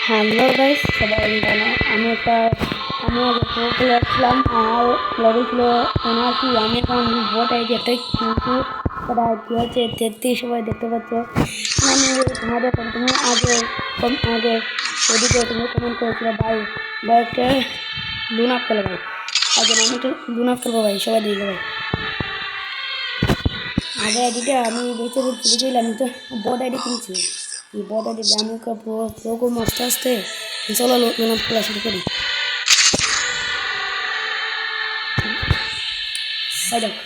Hello guys, সবাই জানো আমি আগে প্রো প্লেয়ার ছিলাম। আমার লবি ছিল 79। আমি এখন ভোট আইডি একটা কিন্তু সেটা কি হচ্ছে 33। সবাই দেখতে পাচ্ছ। আমি তোমাদের তুমি আগে ওদিকে তুমি কমেন্ট করেছিলে ভাই ভাই একটা লুন আপ খেলো ভাই। আগে আমি একটু লুন আপ খেলবো ভাই, সবাই দিকে ভাই। আগে আইডিটা আমি বেঁচে বুঝেছিলাম, আমি তো বট আইডি কিনছি। এই বট আইডি আমি প্রো করবো আস্তে আস্তে। চলো লোন আপ খেলা শুরু করি। ভাই দেখো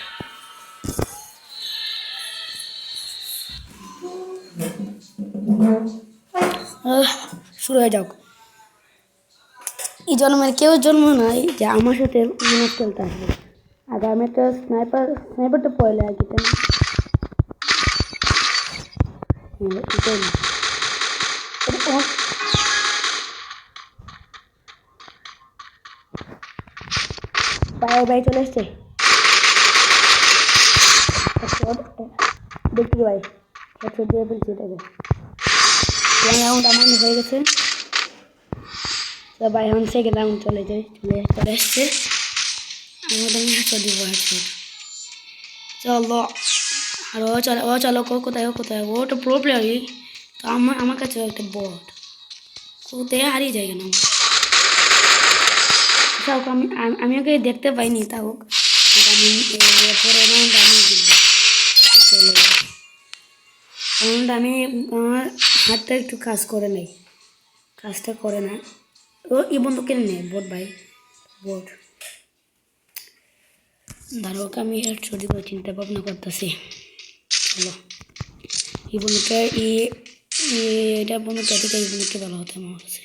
শুরু হয়ে যাক। এই জন্মের কেউ জন্ম নাই যে আমার সাথে লুন আপ খেলতে আসবে। আগে আমি একটা স্নাইপারটা পড়লে আর কি তাই না? এটাই না। ভাই ভাই চলে এসছে দেখি ভাই, একশো দিয়ে ফেলছি এটাকে। রাউন্ড আমার হয়ে গেছে। তো ভাই এখন সেকেন্ড রাউন্ড চলে এসছে। আমি ওটা একশো দিব একশো। চলো আর ও চলো কোথায় ও তো প্রো প্লেয়ারই। তো আমার কাছে একটা বট কোথায় হারিয়ে যায় কেন। তাও আমি ওকে দেখতে পাইনি, তাও আমি পরে রাউন্ড আমি জিতবো। চলো রাউন্ড আমি আমার হাতটা একটু কাজটা করে না। ও এই বন্ধু কিনে নেই বোট ভাই, বোট ধরোকে আমি হেডশট দিব চিন্তা ভাবনা করতেছি। চলো এই বন্ধুটা এটা বন্ধুটা থেকে এই বন্ধুটা ভালো হতো আমার কাছে।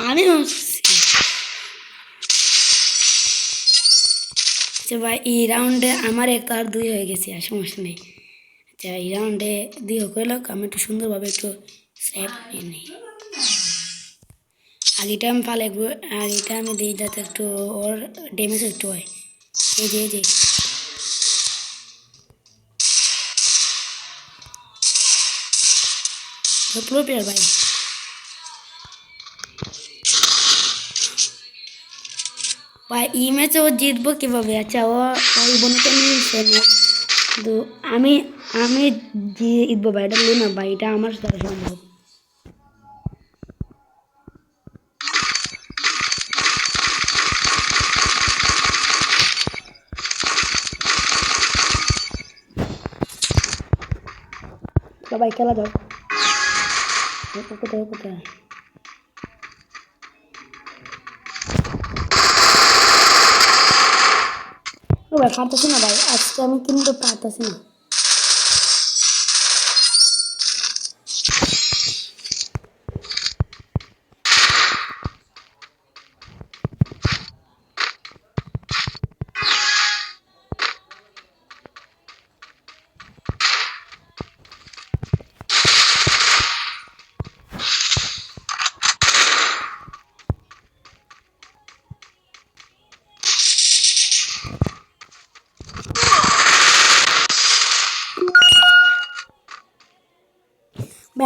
আমি আচ্ছা ভাই এই রাউন্ডে আমার এক আর দুই হয়ে গেছে, আর সমস্যা নেই। আচ্ছা এই রাউন্ডে দুই হয়ে লোক আমি একটু সুন্দরভাবে একটু স্ন্যাপ নিয়ে নিই। আগেটা আমি ফালাইবো, আগেটা আমি দিই যাতে একটু ওর ড্যামেজ একটু হয়। এই যে প্রো প্লেয়ার ভাই। ভাই এই ম্যাচে ও জিতবো কীভাবে? আচ্ছা ওই বন্ধুকে নিয়েছে ম্যাচ, কিন্তু আমি আমি জিতবো ভাই, এটা না ভাই, এটা আমার দ্বারা সম্ভব। সবাই খেলা যাও। কোথায় ও ভাই পারতেছি না ভাই, আজকে আমি কিন্তু পারতেছি না।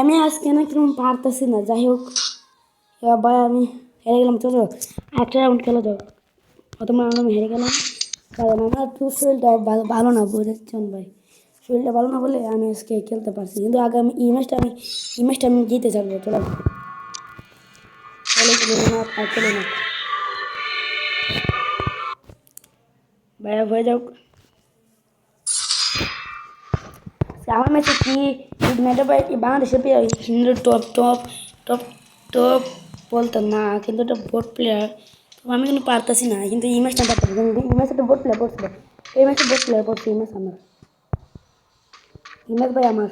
আমি আজকে না কিরকম পারতেছি না, যাই হোক এবার ভাই আমি হেরে গেলাম। চলো একটা রাউন্ড খেলা যাও। প্রথম রাউন্ড আমি হেরে গেলাম, কারণ আমার একটু শরীরটা ভালো না, বুঝেছেন ভাই। শরীরটা ভালো না বলে আমি আজকে খেলতে পারছি, কিন্তু আগে আমি এই ম্যাচটা আমি জিতে যাবো। চলো চলে না ভাইয়া হয়ে যাও। আমার ম্যাচে কি ম্যাডে ভাই বাংলাদেশের প্লেয়ার কিন্তু টপ টপ বলতাম না, কিন্তু একটা বোট প্লেয়ার। তো আমি কিন্তু পারতাছি না, কিন্তু এই ম্যাচটা পারতাম, কিন্তু এই ম্যাচে একটা বোট প্লেয়ার পড়ছিল। এই ম্যাচে বোট প্লেয়ার পড়ছে, এই ম্যাচ আমার, এই ম্যাচ ভাই আমার।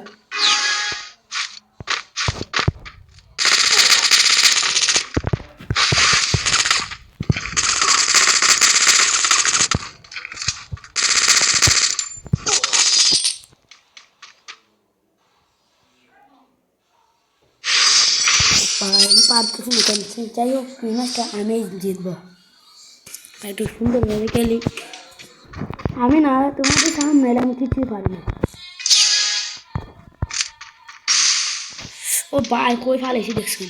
আমি পারতেছি না কেন, যাই হোক এই ম্যাচটা আমি জিতবো, একটু সুন্দরভাবে খেলি। আমি না তোমাদের সামনে আমি কিছুই পারি না। ও ভাই কই ফালাইছি দেখছেন?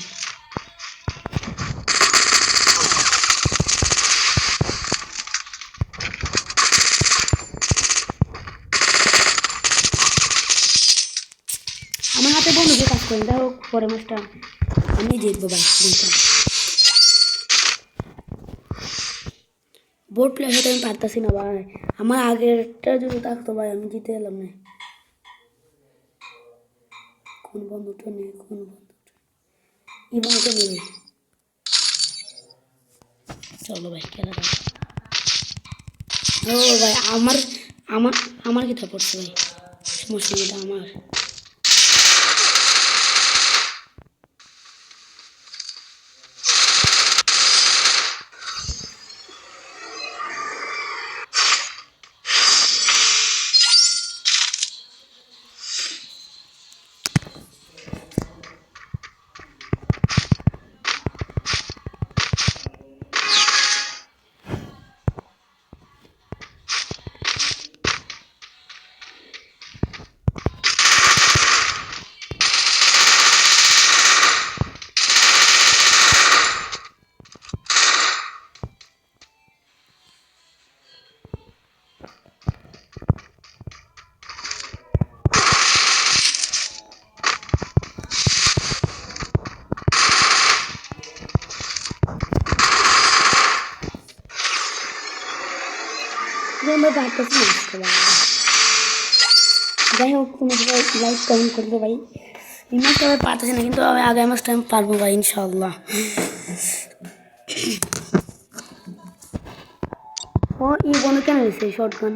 আমার হাতে বন্ধুকে কাজ করেন, যাই হোক পরে মাসটা আমি জিতবো ভাই। বোর্ড প্লেয়ার হয়তো আমি পারতাছি না ভাই, আমার আগেরটা যদি থাকতো ভাই আমি জিতে এলাম না। কোন বন্ধুটা নেই, কোন বন্ধুটা ইমোতে নেই। চলো ভাই খেলা যাক। ও ভাই আমার আমার আমার কিতা পড়ছে ভাই, সমস্যা নেই, এটা আমার। আমরা পারতেছি না আজকে ভাই। যাই হোক তুমি সবাই লাইক কমেন্ট করবে ভাই। এই মাসটা আমি পারতেছি না, কিন্তু আমি আগামী মাসটা আমি পারবো ভাই ইনশাল্লাহ। ও এই বন্ধু কেন দিচ্ছে শর্ট গান?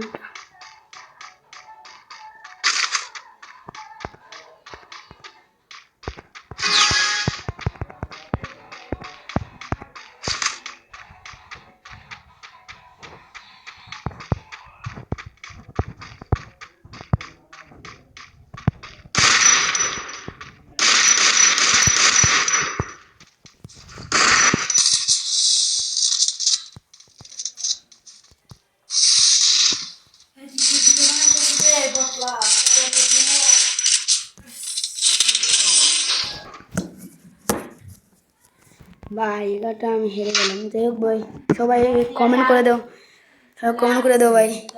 ভাই এগারটা আমি হেরে গেলাম। যাই হোক ভাই সবাই কমেন্ট করে দাও, সবাই কমেন্ট করে দাও ভাই।